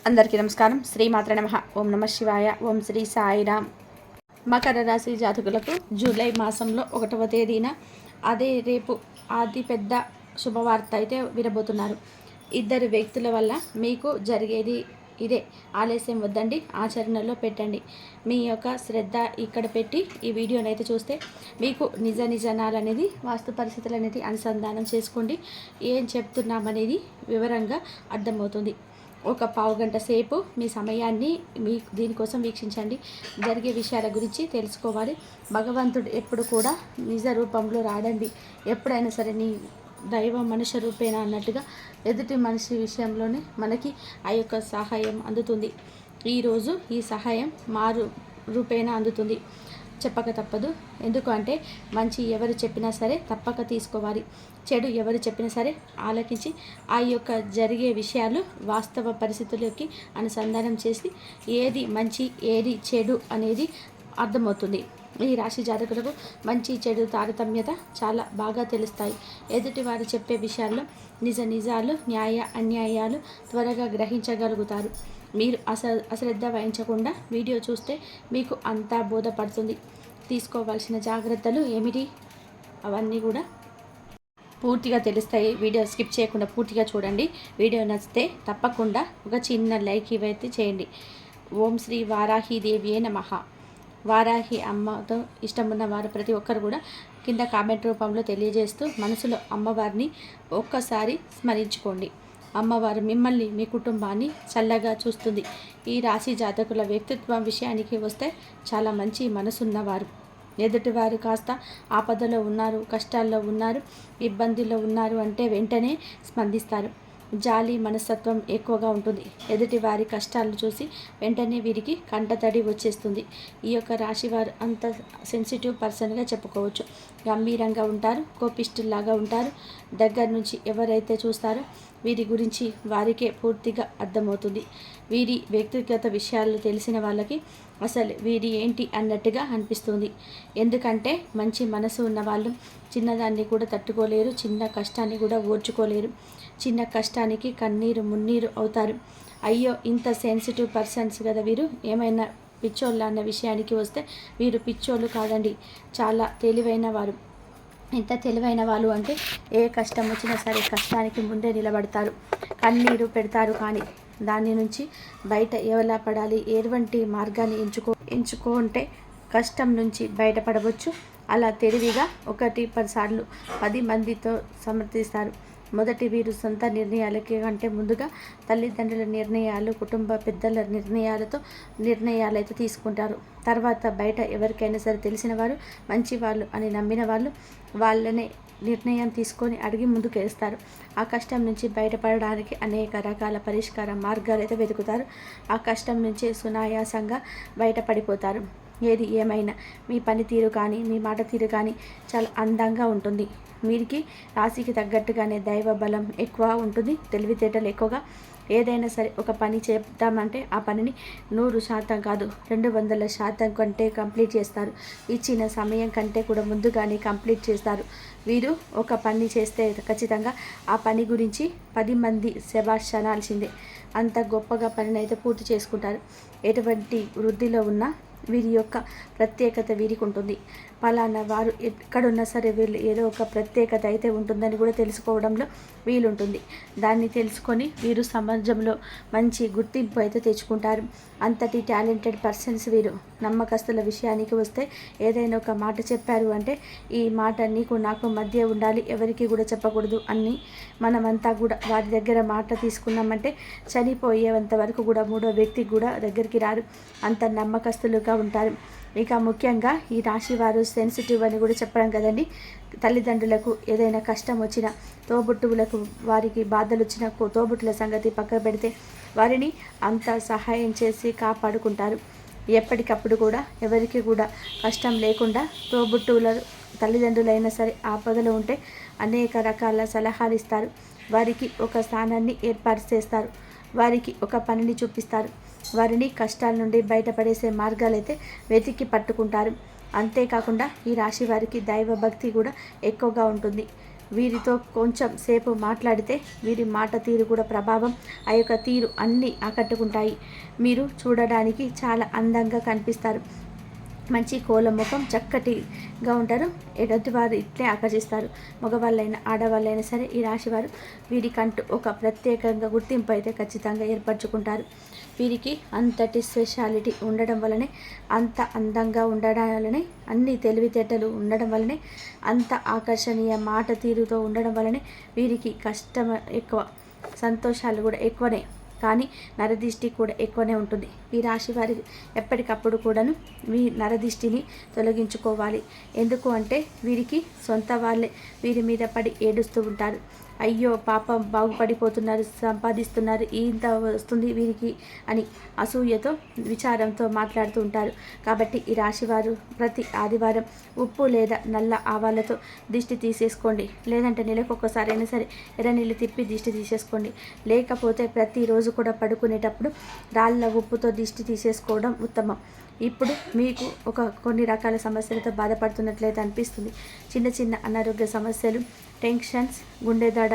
అందరికీ నమస్కారం. శ్రీమాత్ర నమః. ఓం నమ శివాయ. ఓం శ్రీ సాయిరామ్. మకర రాశి జాతకులకు జూలై మాసంలో 1వ తేదీన అదే రేపు అతి పెద్ద శుభవార్త అయితే వినబోతున్నారు. ఇద్దరు వ్యక్తుల వల్ల మీకు జరిగేది ఇదే. ఆలస్యం వద్దండి, ఆచరణలో పెట్టండి. మీ యొక్క శ్రద్ధ ఇక్కడ పెట్టి ఈ వీడియోని అయితే చూస్తే మీకు నిజాలనేది వాస్తు పరిస్థితులు అనేది అనుసంధానం చేసుకోండి. ఏం చెప్తున్నామనేది వివరంగా అర్థమవుతుంది. ఒక పావు గంట సేపు మీ సమయాన్ని దీనికోసం వీక్షించండి. జరిగే విషయాల గురించి తెలుసుకోవాలి. భగవంతుడు ఎప్పుడు కూడా నిజ రూపంలో రాడండి. ఎప్పుడైనా సరే నీ దైవం మనుష్య రూపేణ అన్నట్టుగా ఎదుటి మనిషి విషయంలోనే మనకి ఆ యొక్క సహాయం అందుతుంది. ఈరోజు ఈ సహాయం మారు రూపేణ అందుతుంది. చెప్పక తప్పదు. ఎందుకు అంటే మంచి ఎవరు చెప్పినా సరే తప్పక తీసుకోవాలి. చెడు ఎవరు చెప్పినా సరే ఆలకించి ఆ యొక్క జరిగే విషయాలు వాస్తవ పరిస్థితుల్లోకి అనుసంధానం చేసి ఏది మంచి ఏది చెడు అనేది అర్థమవుతుంది. ఈ రాశి జాతకులకు మంచి చెడు తారతమ్యత చాలా బాగా తెలుస్తాయి. ఎదుటి వారు చెప్పే విషయాల్లో నిజాలు న్యాయ అన్యాయాలు త్వరగా గ్రహించగలుగుతారు. మీరు అశ్రద్ధ వహించకుండా వీడియో చూస్తే మీకు అంతా బోధపడుతుంది. తీసుకోవాల్సిన జాగ్రత్తలు ఏమిటి అవన్నీ కూడా పూర్తిగా తెలుస్తాయి. వీడియో స్కిప్ చేయకుండా పూర్తిగా చూడండి. వీడియో నచ్చితే తప్పకుండా ఒక చిన్న లైక్ ఇవైతే చేయండి. ఓం శ్రీ వారాహిదేవియే నమః. వారాహి అమ్మతో ఇష్టం ఉన్న వారు ప్రతి ఒక్కరు కూడా కింద కామెంట్ రూపంలో తెలియజేస్తూ మనసులో అమ్మవారిని ఒక్కసారి స్మరించుకోండి. అమ్మవారు మిమ్మల్ని మీ కుటుంబాన్ని చల్లగా చూస్తుంది. ఈ రాశి జాతకుల వ్యక్తిత్వం విషయానికి వస్తే చాలా మంచి మనసున్నవారు. ఎదుటివారు కాస్త ఆపదలో ఉన్నారు, కష్టాల్లో ఉన్నారు, ఇబ్బందుల్లో ఉన్నారు అంటే వెంటనే స్పందిస్తారు. జాలి మనస్తత్వం ఎక్కువగా ఉంటుంది. ఎదుటి వారి కష్టాలను చూసి వెంటనే వీరికి కంటతడి వచ్చేస్తుంది. ఈ యొక్క రాశివారు అంత సెన్సిటివ్ పర్సన్గా చెప్పుకోవచ్చు. గంభీరంగా ఉంటారు, కోపిష్ఠుల్లాగా ఉంటారు. దగ్గర నుంచి ఎవరైతే చూస్తారో వీరి గురించి వారికే పూర్తిగా అర్థమవుతుంది. వీరి వ్యక్తిగత విషయాలు తెలిసిన వాళ్ళకి అసలు వీరి ఏంటి అన్నట్టుగా అనిపిస్తుంది. ఎందుకంటే మంచి మనసు ఉన్నవాళ్ళు చిన్నదాన్ని కూడా తట్టుకోలేరు, చిన్న కష్టాన్ని కూడా ఓర్చుకోలేరు. చిన్న కష్టానికి కన్నీరు మున్నీరు అవుతారు. అయ్యో ఇంత సెన్సిటివ్ పర్సన్స్ కదా వీరు, ఏమైనా పిచ్చోళ్ళ అన్న విషయానికి వస్తే వీరు పిచ్చోళ్ళు కాదండి, చాలా తెలివైన వారు. ఎంత తెలివైన వాళ్ళు అంటే ఏ కష్టం వచ్చినా సరే కష్టానికి ముందే నిలబడతారు, కన్నీరు పెడతారు. కానీ దాని నుంచి బయట ఎలా పడాలి, ఎటువంటి మార్గాన్ని ఎంచుకుంటే కష్టం నుంచి బయటపడవచ్చు. అలా తెలివిగా 1-10 సార్లు 10 మందితో సమర్థిస్తారు. మొదటి వీరు సొంత నిర్ణయాలకి కంటే ముందుగా తల్లిదండ్రుల నిర్ణయాలు, కుటుంబ పెద్దల నిర్ణయాలైతే తీసుకుంటారు. తర్వాత బయట ఎవరికైనా సరే తెలిసిన వారు, మంచి వాళ్ళు అని నమ్మిన వాళ్ళు వాళ్ళనే నిర్ణయం తీసుకొని అడిగి ముందుకు వేస్తారు. ఆ కష్టం నుంచి బయటపడడానికి అనేక రకాల పరిష్కార మార్గాలు అయితే వెతుకుతారు. ఆ కష్టం నుంచి సునాయాసంగా బయటపడిపోతారు. ఏది ఏమైనా మీ పనితీరు కానీ మీ మాట తీరు కానీ చాలా అందంగా ఉంటుంది. వీరికి రాశికి తగ్గట్టుగానే దైవ బలం ఎక్కువ ఉంటుంది, తెలివితేటలు ఎక్కువగా. ఏదైనా సరే ఒక పని చేద్దామంటే ఆ పనిని 100% కాదు 200% కంటే కంప్లీట్ చేస్తారు. ఇచ్చిన సమయం కంటే కూడా ముందుగానే కంప్లీట్ చేస్తారు. వీరు ఒక పని చేస్తే ఖచ్చితంగా ఆ పని గురించి 10 మంది శభాష్ అనాల్సిందే. అంత గొప్పగా పనిని అయితే పూర్తి చేసుకుంటారు. ఎటువంటి వృద్ధిలో ఉన్నా వీరి యొక్క ప్రత్యేకత వీరికి ఉంటుంది. పలానా వారు ఎక్కడున్నా సరే వీళ్ళు ఏదో ఒక ప్రత్యేకత అయితే ఉంటుందని కూడా తెలుసుకోవడంలో వీలుంటుంది. దాన్ని తెలుసుకొని వీరు సమాజంలో మంచి గుర్తింపు అయితే తెచ్చుకుంటారు. అంతటి టాలెంటెడ్ పర్సన్స్ వీరు. నమ్మకస్తుల విషయానికి వస్తే ఏదైనా ఒక మాట చెప్పారు అంటే ఈ మాట నీకు నాకు మధ్య ఉండాలి, ఎవరికి కూడా చెప్పకూడదు అని మనమంతా కూడా వారి దగ్గర మాట తీసుకున్నామంటే చనిపోయేంత వరకు కూడా మూడో వ్యక్తికి కూడా దగ్గరికి రారు. అంత నమ్మకస్తులుగా ఉంటారు. ఇక ముఖ్యంగా ఈ రాశి వారు సెన్సిటివ్ అని కూడా చెప్పడం కదండి. తల్లిదండ్రులకు ఏదైనా కష్టం వచ్చినా, తోబుట్టువులకు వారికి బాధలు వచ్చిన తోబుట్టుల సంగతి పక్కన పెడితే వారిని అంత సహాయం చేసి కాపాడుకుంటారు. ఎప్పటికప్పుడు కూడా ఎవరికి కూడా కష్టం లేకుండా తోబుట్టువుల తల్లిదండ్రులైనా సరే ఆపదలు ఉంటే అనేక రకాల సలహాలు ఇస్తారు. వారికి ఒక స్థానాన్ని ఏర్పాటు చేస్తారు. వారికి ఒక పనిని చూపిస్తారు. వారిని కష్టాల నుండి బయటపడేసే మార్గాలైతే వెతికి పట్టుకుంటారు. అంతేకాకుండా ఈ రాశి వారికి దైవ భక్తి కూడా ఎక్కువగా ఉంటుంది. వీరితో కొంచెం సేపు మాట్లాడితే వీరి మాట తీరు కూడా ప్రభావం ఆ యొక్క తీరు అన్నీ ఆకట్టుకుంటాయి. మీరు చూడడానికి చాలా అందంగా కనిపిస్తారు. మంచి కోల ముఖం, చక్కటిగా ఉంటారు. ఎదుటివారు ఇట్లే ఆకర్షిస్తారు. మగవాళ్ళైనా ఆడవాళ్ళైనా సరే ఈ రాశివారు వీరికంటూ ఒక ప్రత్యేకంగా గుర్తింపు అయితే ఖచ్చితంగా ఏర్పరచుకుంటారు. వీరికి అంతటి స్పెషాలిటీ ఉండడం వల్లనే, అంత అందంగా ఉండడం వల్లనే, అన్ని తెలివితేటలు ఉండడం వల్లనే, అంత ఆకర్షణీయ మాట తీరుతో ఉండడం వల్లనే వీరికి కష్టం ఎక్కువ, సంతోషాలు కూడా ఎక్కువనే, కానీ నరదిష్టి కూడా ఎక్కువనే ఉంటుంది. ఈ రాశి వారి ఎప్పటికప్పుడు కూడాను మీ నరదిష్టిని తొలగించుకోవాలి. ఎందుకు అంటే వీరికి సొంత వాళ్ళే వీరి మీద పడి ఏడుస్తూ ఉంటారు. అయ్యో పాపం బాగుపడిపోతున్నారు, సంపాదిస్తున్నారు, ఇంత వస్తుంది వీరికి అని అసూయతో విచారంతో మాట్లాడుతూ ఉంటారు. కాబట్టి ఈ రాశివారు ప్రతి ఆదివారం ఉప్పు లేదా నల్ల ఆవాలతో దిష్టి తీసేసుకోండి. లేదంటే నెలకొకసారైనా సరే ఎర్ర నీళ్ళు తిప్పి దిష్టి తీసేసుకోండి. లేకపోతే ప్రతిరోజు కూడా పడుకునేటప్పుడు రాళ్ళ ఉప్పుతో దిష్టి తీసేసుకోవడం ఉత్తమం. ఇప్పుడు మీకు కొన్ని రకాల సమస్యలతో బాధపడుతున్నట్లయితే అనిపిస్తుంది. చిన్న చిన్న అనారోగ్య సమస్యలు, టెన్షన్స్, గుండె దడ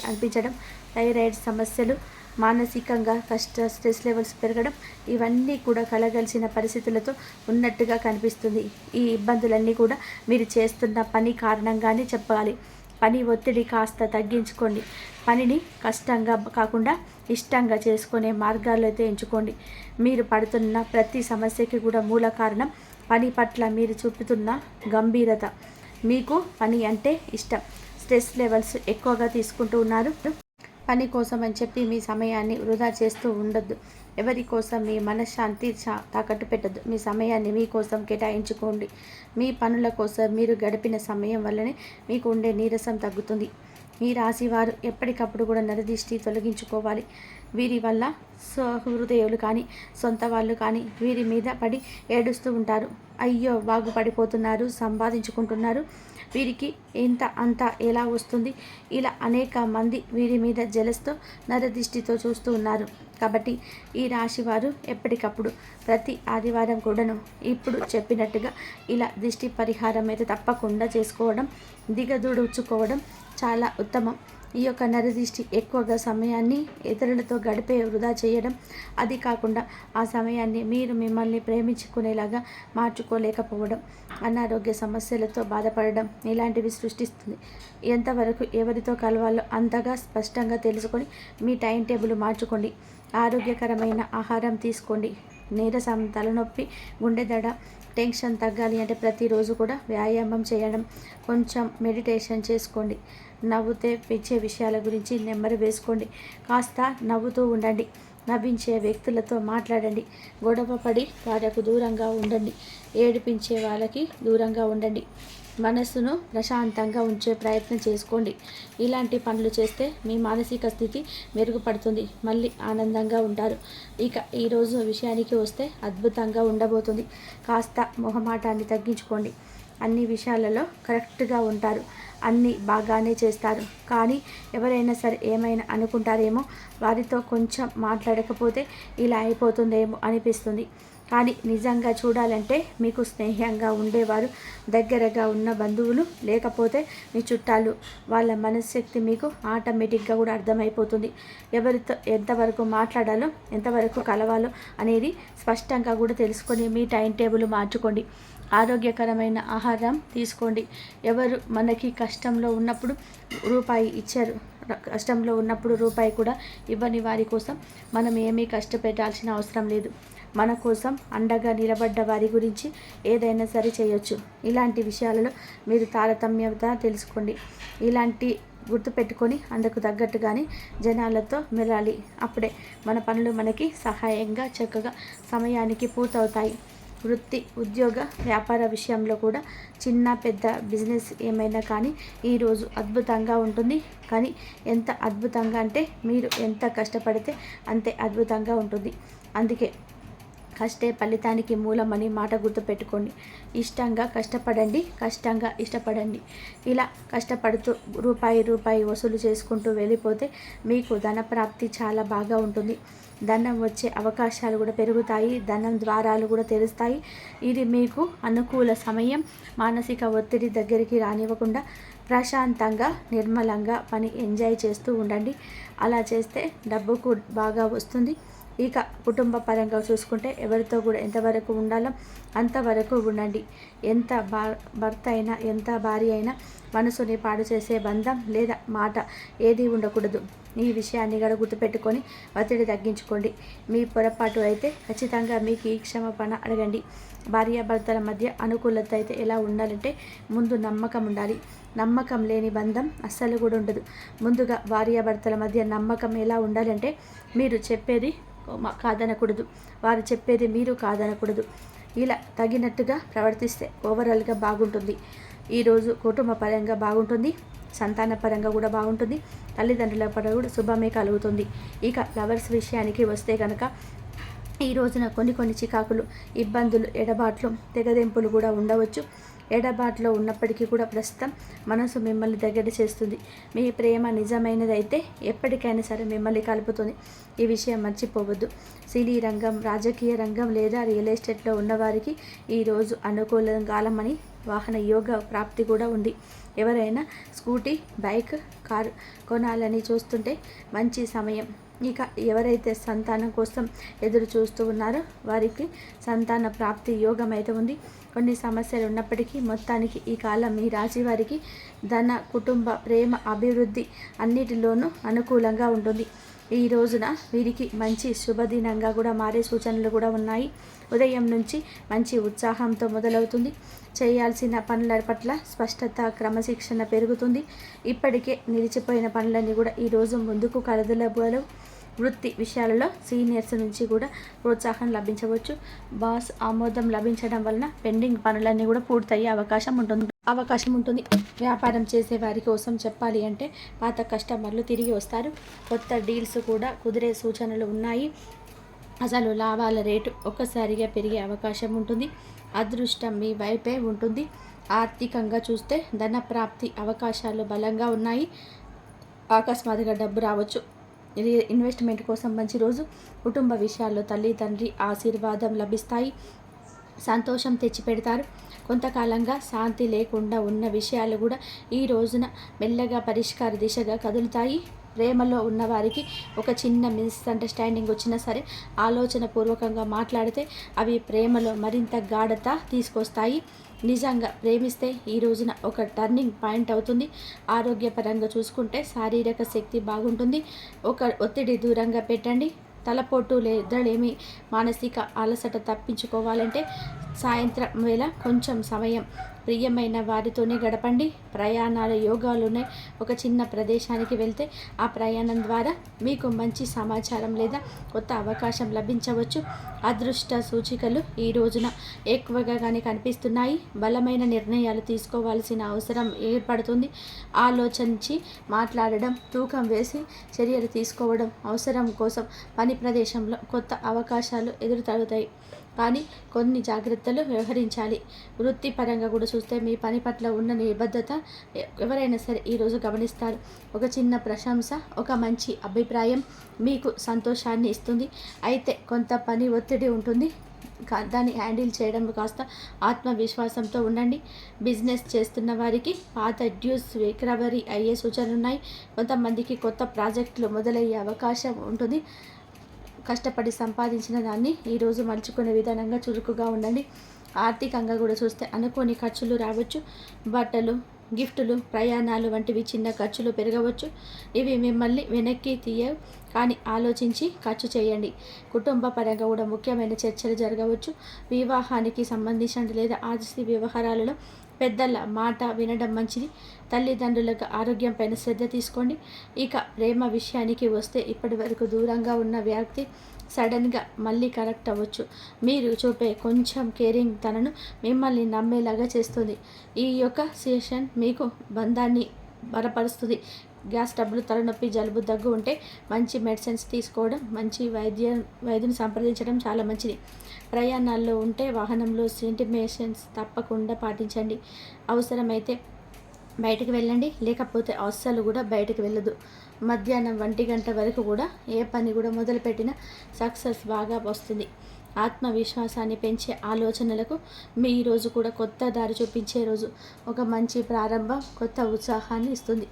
అనిపించడం, థైరాయిడ్ సమస్యలు, మానసికంగా స్ట్రెస్ లెవెల్స్ పెరగడం, ఇవన్నీ కూడా కలగలిసిన పరిస్థితులతో ఉన్నట్టుగా కనిపిస్తుంది. ఈ ఇబ్బందులన్నీ కూడా మీరు చేస్తున్న పని కారణంగానే చెప్పాలి. పని ఒత్తిడి కాస్త తగ్గించుకోండి. పనిని కష్టంగా కాకుండా ఇష్టంగా చేసుకునే మార్గాలు అయితే ఎంచుకోండి. మీరు పడుతున్న ప్రతి సమస్యకి కూడా మూల కారణం పని పట్ల మీరు చూపుతున్న గంభీరత. మీకు పని అంటే ఇష్టం, స్ట్రెస్ లెవెల్స్ ఎక్కువగా తీసుకుంటూ ఉన్నారు. పని కోసం అని చెప్పి మీ సమయాన్ని వృధా చేస్తూ ఉండొద్దు. ఎవరి కోసం మీ మనశ్శాంతి తాకట్టు పెట్టద్దు. మీ సమయాన్ని మీకోసం కేటాయించుకోండి. మీ పనుల కోసం మీరు గడిపిన సమయం వల్లనే మీకు ఉండే నీరసం తగ్గుతుంది. ఈ రాశివారు ఎప్పటికప్పుడు కూడా నరదిష్టి తొలగించుకోవాలి. వీరి వల్ల సహృదయులు కానీ సొంత వాళ్ళు కానీ వీరి మీద పడి ఏడుస్తూ ఉంటారు. అయ్యో బాగుపడిపోతున్నారు, సంపాదించుకుంటున్నారు, వీరికి ఇంత అంత ఎలా వస్తుంది, ఇలా అనేక మంది వీరి మీద జలస్తో నరదిష్టితో చూస్తూ ఉన్నారు. కాబట్టి ఈ రాశివారు ఎప్పటికప్పుడు ప్రతి ఆదివారం కూడాను ఇప్పుడు చెప్పినట్టుగా ఇలా దిష్టి పరిహారం అయితే తప్పకుండా చేసుకోవడం, దిగదుడుచుకోవడం చాలా ఉత్తమం. ఈ యొక్క నరదిష్టి ఎక్కువగా సమయాన్ని ఇతరులతో గడిపే వృధా చేయడం, అది కాకుండా ఆ సమయాన్ని మీరు మిమ్మల్ని ప్రేమించుకునేలాగా మార్చుకోలేకపోవడం, అనారోగ్య సమస్యలతో బాధపడడం ఇలాంటివి సృష్టిస్తుంది. ఎంతవరకు ఎవరితో కలవాలో అంతగా స్పష్టంగా తెలుసుకొని మీ టైం టేబుల్ మార్చుకోండి. ఆరోగ్యకరమైన ఆహారం తీసుకోండి. నీరసం, తలనొప్పి, గుండె దడ, టెన్షన్ తగ్గాలి అంటే ప్రతిరోజు కూడా వ్యాయామం చేయడం, కొంచెం మెడిటేషన్ చేసుకోండి. నవ్వుతే పెంచే విషయాల గురించి నెమ్మది వేసుకోండి. కాస్త నవ్వుతూ ఉండండి. నవ్వించే వ్యక్తులతో మాట్లాడండి. గొడవ పడి వారికి దూరంగా ఉండండి. ఏడిపించే వాళ్ళకి దూరంగా ఉండండి. మనస్సును ప్రశాంతంగా ఉంచే ప్రయత్నం చేసుకోండి. ఇలాంటి పనులు చేస్తే మీ మానసిక స్థితి మెరుగుపడుతుంది. మళ్ళీ ఆనందంగా ఉంటారు. ఇక ఈరోజు విషయానికి వస్తే అద్భుతంగా ఉండబోతుంది. కాస్త మొహమాటాన్ని తగ్గించుకోండి. అన్ని విషయాలలో కరెక్ట్గా ఉంటారు. అన్నీ బాగానే చేస్తారు. కానీ ఎవరైనా సరే ఏమైనా అనుకుంటారేమో, వారితో కొంచెం మాట్లాడకపోతే ఇలా అయిపోతుందేమో అనిపిస్తుంది. కానీ నిజంగా చూడాలంటే మీకు స్నేహంగా ఉండేవారు, దగ్గరగా ఉన్న బంధువులు, లేకపోతే మీ చుట్టాలు, వాళ్ళ మనశ్శక్తి మీకు ఆటోమేటిక్గా కూడా అర్థమైపోతుంది. ఎవరితో ఎంతవరకు మాట్లాడాలో, ఎంతవరకు కలవాలో అనేది స్పష్టంగా కూడా తెలుసుకొని మీ టైం టేబుల్ మార్చుకోండి. ఆరోగ్యకరమైన ఆహారం తీసుకోండి. ఎవరు మనకి కష్టంలో ఉన్నప్పుడు రూపాయి ఇచ్చారు, కష్టంలో ఉన్నప్పుడు రూపాయి కూడా ఇవ్వని వారి కోసం మనం ఏమీ కష్టపెట్టాల్సిన అవసరం లేదు. మన కోసం అండగా నిలబడ్డ వారి గురించి ఏదైనా సరే చేయొచ్చు. ఇలాంటి విషయాలలో మీరు తారతమ్యత తెలుసుకోండి. ఇలాంటి గుర్తుపెట్టుకొని అందుకు తగ్గట్టుగానే జనాలతో మెలాలి. అప్పుడే మన పనులు మనకి సహాయంగా చక్కగా సమయానికి పూర్తవుతాయి. వృత్తి, ఉద్యోగ, వ్యాపార విషయంలో కూడా చిన్న పెద్ద బిజినెస్ ఏమైనా కానీ ఈరోజు అద్భుతంగా ఉంటుంది. కానీ ఎంత అద్భుతంగా అంటే మీరు ఎంత కష్టపడితే అంతే అద్భుతంగా ఉంటుంది. అందుకే కష్టే ఫలితానికి మూలమని మాట గుర్తుపెట్టుకోండి. ఇష్టంగా కష్టపడండి, కష్టంగా ఇష్టపడండి. ఇలా కష్టపడుతూ రూపాయి వసూలు చేసుకుంటూ వెళ్ళిపోతే మీకు ధనప్రాప్తి చాలా బాగా ఉంటుంది. ధనం వచ్చే అవకాశాలు కూడా పెరుగుతాయి. ధనం ద్వారాలు కూడా తెరుస్తాయి. ఇది మీకు అనుకూల సమయం. మానసిక ఒత్తిడి దగ్గరికి రానివ్వకుండా ప్రశాంతంగా నిర్మలంగా పని ఎంజాయ్ చేస్తూ ఉండండి. అలా చేస్తే డబ్బుకు బాగా వస్తుంది. ఇక కుటుంబ పరంగా చూసుకుంటే ఎవరితో కూడా ఎంతవరకు ఉండాలో అంతవరకు ఉండండి. ఎంత భర్త అయినా ఎంత భార్య అయినా మనసుని పాడు చేసే బంధం లేదా మాట ఏది ఉండకూడదు. ఈ విషయాన్ని కూడా గుర్తుపెట్టుకొని ఒత్తిడి తగ్గించుకోండి. మీ పొరపాటు అయితే ఖచ్చితంగా మీకు ఈ క్షమాపణ అడగండి. భార్యాభర్తల మధ్య అనుకూలత అయితే ఎలా ఉండాలంటే ముందు నమ్మకం ఉండాలి. నమ్మకం లేని బంధం అస్సలు కూడా ఉండదు. ముందుగా భార్యాభర్తల మధ్య నమ్మకం ఎలా ఉండాలంటే మీరు చెప్పేది కాదనకూడదు, వారు చెప్పేది మీరు కాదనకూడదు. ఇలా తగినట్టుగా ప్రవర్తిస్తే ఓవరాల్గా బాగుంటుంది. ఈరోజు కుటుంబ పరంగా బాగుంటుంది, సంతాన పరంగా కూడా బాగుంటుంది, తల్లిదండ్రుల పరంగా కూడా శుభమే కలుగుతుంది. ఇక లవర్స్ విషయానికి వస్తే కనుక ఈ రోజున కొన్ని చికాకులు, ఇబ్బందులు, ఎడబాట్లు, తెగదెంపులు కూడా ఉండవచ్చు. ఎడబాట్లో ఉన్నప్పటికీ కూడా ప్రస్తుతం మనసు మిమ్మల్ని దగ్గర చేస్తుంది. మీ ప్రేమ నిజమైనదైతే ఎప్పటికైనా సరే మిమ్మల్ని కలుపుతుంది. ఈ విషయం మర్చిపోవద్దు. సినీ రంగం, రాజకీయ రంగం లేదా రియల్ ఎస్టేట్లో ఉన్నవారికి ఈరోజు అనుకూల కాలమని వాహన యోగ ప్రాప్తి కూడా ఉంది. ఎవరైనా స్కూటీ, బైక్, కారు కొనాలని చూస్తుంటే మంచి సమయం. ఇక ఎవరైతే సంతానం కోసం ఎదురు చూస్తూ ఉన్నారో వారికి సంతాన ప్రాప్తి యోగం అయితే ఉంది. కొన్ని సమస్యలు ఉన్నప్పటికీ మొత్తానికి ఈ కాలం మీ రాశి వారికి ధన, కుటుంబ, ప్రేమ, అభివృద్ధి అన్నిటిలోనూ అనుకూలంగా ఉంటుంది. ఈ రోజున వీరికి మంచి శుభదినంగా కూడా మారే సూచనలు కూడా ఉన్నాయి. ఉదయం నుంచి మంచి ఉత్సాహంతో మొదలవుతుంది. చేయాల్సిన పనుల పట్ల స్పష్టత, క్రమశిక్షణ పెరుగుతుంది. ఇప్పటికే నిలిచిపోయిన పనులన్నీ కూడా ఈరోజు ముందుకు కదలగలవు. వృత్తి విషయాలలో సీనియర్స్ నుంచి కూడా ప్రోత్సాహం లభించవచ్చు. బాస్ ఆమోదం లభించడం వలన పెండింగ్ పనులన్నీ కూడా పూర్తయ్యే అవకాశం ఉంటుంది. వ్యాపారం చేసే వారి కోసం చెప్పాలి అంటే పాత కస్టమర్లు తిరిగి వస్తారు. కొత్త డీల్స్ కూడా కుదిరే సూచనలు ఉన్నాయి. అసలు లాభాల రేటు ఒక్కసారిగా పెరిగే అవకాశం ఉంటుంది. అదృష్టం మీ వైపే ఉంటుంది. ఆర్థికంగా చూస్తే ధన ప్రాప్తి అవకాశాలు బలంగా ఉన్నాయి. అకస్మాత్తుగా డబ్బు రావచ్చు. ఇన్వెస్ట్మెంట్ కోసం మంచి రోజు. కుటుంబ విషయాల్లో తల్లి, తండ్రి ఆశీర్వాదం లభిస్తాయి. సంతోషం తెచ్చిపెడతారు. కొంతకాలంగా శాంతి లేకుండా ఉన్న విషయాలు కూడా ఈ రోజున మెల్లగా పరిష్కార దిశగా కదులుతాయి. ప్రేమలో ఉన్నవారికి ఒక చిన్న మిస్అండర్స్టాండింగ్ వచ్చినా సరే ఆలోచన పూర్వకంగా మాట్లాడితే అవి ప్రేమలో మరింత గాఢత తీసుకొస్తాయి. నిజంగా ప్రేమిస్తే ఈ రోజున ఒక టర్నింగ్ పాయింట్ అవుతుంది. ఆరోగ్యపరంగా చూసుకుంటే శారీరక శక్తి బాగుంటుంది. ఒక ఒత్తిడి దూరంగా పెట్టండి. తలపోటు నిద్రలేమి, మానసిక అలసట తప్పించుకోవాలంటే సాయంత్రం వేళ కొంచెం సమయం ప్రియమైన వారితోనే గడపండి. ప్రయాణాల యోగాలునే ఒక చిన్న ప్రదేశానికి వెళ్తే ఆ ప్రయాణం ద్వారా మీకు మంచి సమాచారం లేదా కొత్త అవకాశం లభించవచ్చు. అదృష్ట సూచికలు ఈ రోజున ఎక్కువగా కానీ కనిపిస్తున్నాయి. బలమైన నిర్ణయాలు తీసుకోవాల్సిన అవసరం ఏర్పడుతుంది. ఆలోచించి మాట్లాడడం, తూకం వేసి చర్యలు తీసుకోవడం అవసరం కోసం పని ప్రదేశంలో కొత్త అవకాశాలు ఎదురుతగుతాయి. కానీ కొన్ని జాగ్రత్తలు వ్యవహరించాలి. వృత్తిపరంగా కూడా చూస్తే మీ పని పట్ల ఉన్న నిబద్ధత ఎవరైనా సరే ఈరోజు గమనిస్తారు. ఒక చిన్న ప్రశంస, ఒక మంచి అభిప్రాయం మీకు సంతోషాన్ని ఇస్తుంది. అయితే కొంత పని ఒత్తిడి ఉంటుంది. దాన్ని హ్యాండిల్ చేయడం కాస్త ఆత్మవిశ్వాసంతో ఉండండి. బిజినెస్ చేస్తున్న వారికి పాత డ్యూస్ రికవరీ అయ్యే సూచనలు ఉన్నాయి. కొంతమందికి కొత్త ప్రాజెక్టులు మొదలయ్యే అవకాశం ఉంటుంది. కష్టపడి సంపాదించిన దాన్ని ఈరోజు మలుచుకునే విధానంగా చురుకుగా ఉండండి. ఆర్థికంగా కూడా చూస్తే అనుకోని ఖర్చులు రావచ్చు. బట్టలు, గిఫ్టులు, ప్రయాణాలు వంటివి చిన్న ఖర్చులు పెరగవచ్చు. ఇవి మిమ్మల్ని వెనక్కి తీయవు, కానీ ఆలోచించి ఖర్చు చేయండి. కుటుంబ పరంగా కూడా ముఖ్యమైన చర్చలు జరగవచ్చు. వివాహానికి సంబంధించిన లేదా ఆస్తి వ్యవహారాలలో పెద్దల మాట వినడం మంచిది. తల్లిదండ్రులకు ఆరోగ్యం పైన శ్రద్ధ తీసుకోండి. ఇక ప్రేమ విషయానికి వస్తే ఇప్పటి వరకు దూరంగా ఉన్న వ్యక్తి సడన్గా మళ్ళీ కనెక్ట్ అవ్వచ్చు. మీరు చూపే కొంచెం కేరింగ్ తనను మిమ్మల్ని నమ్మేలాగా చేస్తుంది. ఈ యొక్క సెషన్ మీకు బంధాన్ని బలపరుస్తుంది. గ్యాస్ ట్రబుల్, తలనొప్పి, జలుబు, దగ్గు ఉంటే మంచి మెడిసిన్స్ తీసుకోవడం, మంచి వైద్యుని సంప్రదించడం చాలా మంచిది. ప్రయాణాల్లో ఉంటే వాహనంలో సెంటిమేషన్స్ తప్పకుండా పాటించండి. అవసరమైతే బయటకు వెళ్ళండి, లేకపోతే అస్సలు కూడా బయటకు వెళ్ళదు. మధ్యాహ్నం 1 గంట వరకు కూడా ఏ పని కూడా మొదలుపెట్టినా సక్సెస్ బాగా వస్తుంది. ఆత్మవిశ్వాసాన్ని పెంచే ఆలోచనలకు మీ ఈరోజు కూడా కొత్త దారి చూపించే రోజు. ఒక మంచి ప్రారంభం కొత్త ఉత్సాహాన్ని ఇస్తుంది.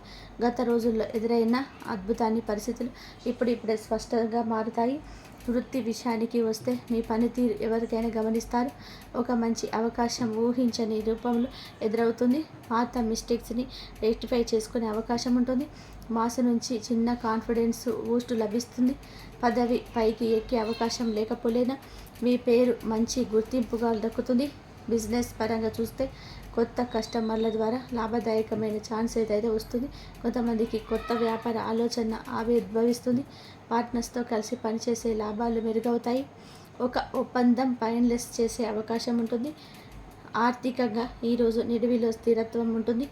గత రోజుల్లో ఎదురైన అద్భుతాన్ని పరిస్థితులు ఇప్పుడిప్పుడే స్పష్టంగా మారుతాయి. వృత్తి విషయానికి వస్తే మీ పనితీరు ఎవరికైనా గమనిస్తారు. ఒక మంచి అవకాశం ఊహించని రూపంలో ఎదురవుతుంది. పాత మిస్టేక్స్ని రెక్టిఫై చేసుకునే అవకాశం ఉంటుంది. మాసు నుంచి చిన్న కాన్ఫిడెన్స్ బూస్ట్ లభిస్తుంది. పదవి పైకి ఎక్కే అవకాశం లేకపోలేనా మీ పేరు మంచి గుర్తింపుగా దక్కుతుంది. బిజినెస్ పరంగా చూస్తే కొత్త కస్టమర్ల ద్వారా లాభదాయకమైన ఛాన్స్ ఏదైతే వస్తుంది. కొంతమందికి కొత్త వ్యాపార ఆలోచన ఆవిర్భవిస్తుంది. పార్ట్నర్స్తో కలిసి పనిచేసే లాభాలు మెరుగవుతాయి. ఒక ఒప్పందం ఫైనలైజ్ చేసే అవకాశం ఉంటుంది. ఆర్థికంగా ఈరోజు నిడివిలో స్థిరత్వం ఉంటుంది.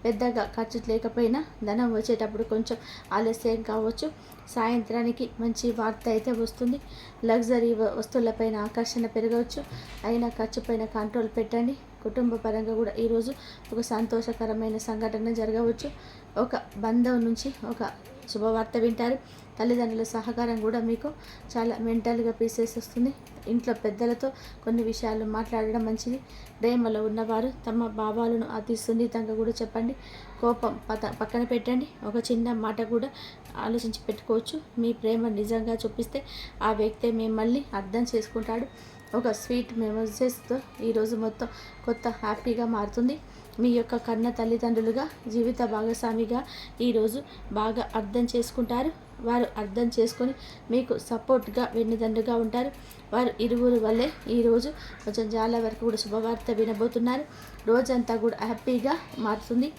పెద్దగా ఖర్చు లేకపోయినా ధనం వచ్చేటప్పుడు కొంచెం ఆలస్యం కావచ్చు. సాయంత్రానికి మంచి వార్త అయితే వస్తుంది. లగ్జరీ వస్తువులపైన ఆకర్షణ పెరగవచ్చు. అయినా ఖర్చుపైన కంట్రోల్ పెట్టండి. కుటుంబ పరంగా కూడా ఈరోజు ఒక సంతోషకరమైన సంఘటన జరగవచ్చు. ఒక బంధం నుంచి ఒక శుభవార్త వింటారు. తల్లిదండ్రుల సహకారం కూడా మీకు చాలా మెంటల్గా పీసెస్ వస్తుంది. ఇంట్లో పెద్దలతో కొన్ని విషయాలు మాట్లాడడం మంచిది. ప్రేమలో ఉన్నవారు తమ భావాలను అతి సున్నితంగా కూడా చెప్పండి. కోపం పక్కన పెట్టండి. ఒక చిన్న మాట కూడా ఆలోచించి పెట్టుకోవచ్చు. మీ ప్రేమ నిజంగా చూపిస్తే ఆ వ్యక్తి మిమ్మల్ని అర్థం చేసుకుంటాడు. ఒక స్వీట్ మెమరీస్తో ఈరోజు మొత్తం కొత్త హ్యాపీగా మారుతుంది. మీ యొక్క కన్న తల్లిదండ్రులుగా జీవిత భాగస్వామిగా ఈరోజు బాగా అర్థం చేసుకుంటారు. వారు అర్థం చేసుకొని మీకు సపోర్ట్గా వెన్నుదండుగా ఉంటారు. వారు ఇరువురు వల్లే ఈరోజు కొంచెం చాలా వరకు కూడా శుభవార్త వినబోతున్నారు. రోజంతా కూడా హ్యాపీగా మారుతుంది.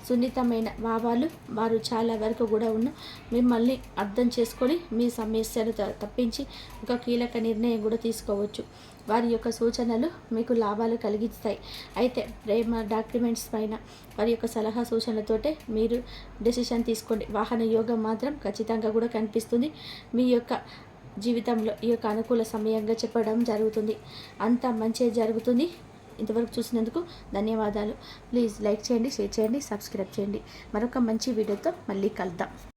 సున్నితమైన భావాలు వారు చాలా వరకు కూడా ఉన్న మిమ్మల్ని అర్థం చేసుకొని మీ సమస్యలు తప్పించి ఒక కీలక నిర్ణయం కూడా తీసుకోవచ్చు. వారి యొక్క సూచనలు మీకు లాభాలు కలిగిస్తాయి. అయితే ప్రేమ డాక్యుమెంట్స్ పైన వారి యొక్క సలహా సూచనలతోటే మీరు డెసిషన్ తీసుకోండి. వాహన యోగం మాత్రం ఖచ్చితంగా కూడా కనిపిస్తుంది. మీ యొక్క జీవితంలో ఈ యొక్క అనుకూల సమయంగా చెప్పడం జరుగుతుంది. అంతా మంచి జరుగుతుంది. ఇంతవరకు చూసినందుకు ధన్యవాదాలు. ప్లీజ్ లైక్ చేయండి, షేర్ చేయండి, సబ్స్క్రైబ్ చేయండి. మరొక మంచి వీడియోతో మళ్ళీ కలుద్దాం.